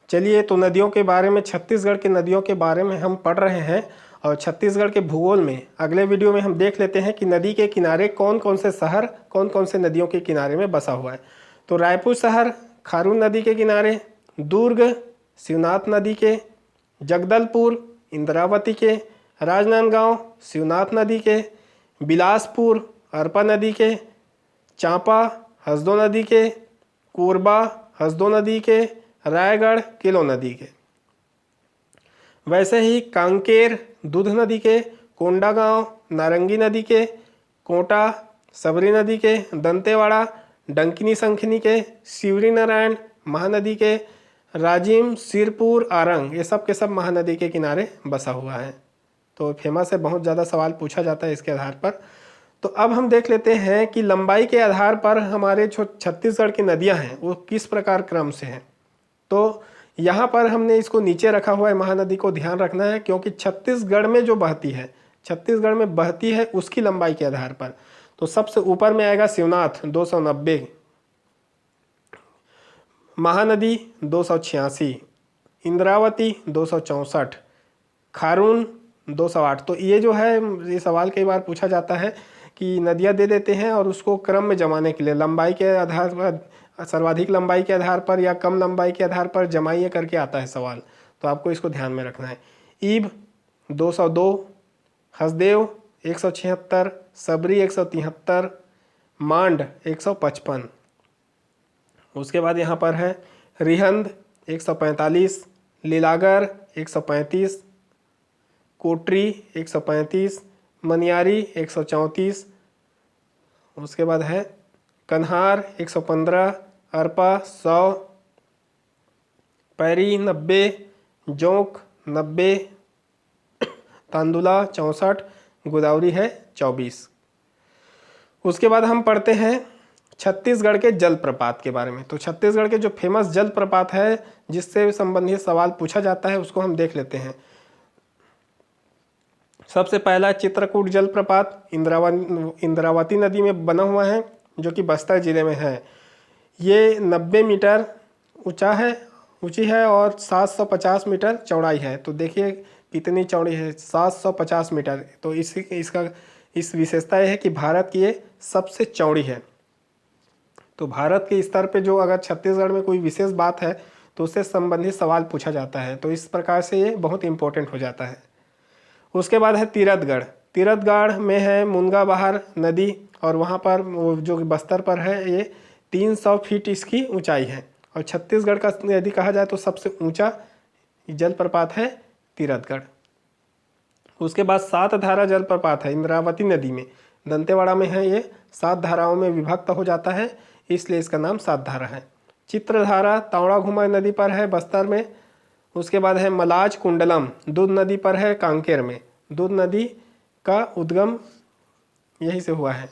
चलिए, तो नदियों के बारे में, छत्तीसगढ़ की नदियों के बारे में हम पढ़ रहे हैं और छत्तीसगढ़ के भूगोल में अगले वीडियो में हम देख लेते हैं कि नदी के किनारे कौन कौन से शहर, कौन कौन से नदियों के किनारे में बसा हुआ है। तो रायपुर शहर खारून नदी के किनारे, दुर्ग शिवनाथ नदी के, जगदलपुर इंद्रावती के, राजनांदगांव शिवनाथ नदी के, बिलासपुर अरपा नदी के, चांपा हसदो नदी के, कोरबा हसदो नदी के, रायगढ़ किलो नदी के। वैसे ही कांकेर दूध नदी के, कोंडागांव नारंगी नदी के, कोटा सबरी नदी के, दंतेवाड़ा डंकिनी शंखिनी के, शिवरी नारायण महानदी के, राजिम सिरपुर आरंग, ये सब के सब महानदी के किनारे बसा हुआ है। तो फेमस है, बहुत ज़्यादा सवाल पूछा जाता है इसके आधार पर। तो अब हम देख लेते हैं कि लंबाई के आधार पर हमारे जो छत्तीसगढ़ की नदियां हैं वो किस प्रकार क्रम से हैं। तो यहाँ पर हमने इसको नीचे रखा हुआ है, महानदी को ध्यान रखना है, क्योंकि छत्तीसगढ़ में जो बहती है, छत्तीसगढ़ में बहती है उसकी लंबाई के आधार पर। तो सबसे ऊपर में आएगा शिवनाथ 290, महानदी 286, इंद्रावती 264, खारून 208। तो ये जो है, ये सवाल कई बार पूछा जाता है कि नदियाँ दे देते हैं और उसको क्रम में जमाने के लिए लंबाई के आधार पर, सर्वाधिक लंबाई के आधार पर या कम लंबाई के आधार पर जमाइए करके आता है सवाल। तो आपको इसको ध्यान में रखना है। ईब 202, हसदेव 176, सबरी 173, मांड 155। उसके बाद यहाँ पर है रिहंद 145, लीलागर 135, कोटरी 135, मनियारी 134। उसके बाद है कन्हार 115, अरपा 100, पैरी 90, जोंक 90, तांदुला 64, गोदावरी है 24। उसके बाद हम पढ़ते हैं छत्तीसगढ़ के जलप्रपात के बारे में। तो छत्तीसगढ़ के जो फेमस जलप्रपात है जिससे संबंधित सवाल पूछा जाता है उसको हम देख लेते हैं। सबसे पहला चित्रकूट जलप्रपात इंद्रावती नदी में बना हुआ है, जो कि बस्तर जिले में है। ये 90 मीटर ऊंची है और 750 मीटर चौड़ाई है। तो देखिए कितनी चौड़ी है, 750 मीटर। तो इस विशेषता यह है कि भारत की ये सबसे चौड़ी है। तो भारत के स्तर पे जो अगर छत्तीसगढ़ में कोई विशेष बात है तो उससे संबंधित सवाल पूछा जाता है। तो इस प्रकार से ये बहुत इंपॉर्टेंट हो जाता है। उसके बाद है तीरथगढ़। तीरथगढ़ में है मुनगाबहार नदी और वहाँ पर जो बस्तर पर है ये 300 फीट इसकी ऊंचाई है। और छत्तीसगढ़ का यदि कहा जाए तो सबसे ऊंचा जलप्रपात है तीरथगढ़। उसके बाद 7 धारा जलप्रपात है इंद्रावती नदी में, दंतेवाड़ा में है। ये 7 धाराओं में विभक्त हो जाता है, इसलिए इसका नाम 7 धारा है। चित्रधारा तावड़ा घुमा नदी पर है बस्तर में। उसके बाद है मलाज कुंडलम दूध नदी पर है कांकेर में। दूध नदी का उद्गम यहीं से हुआ है।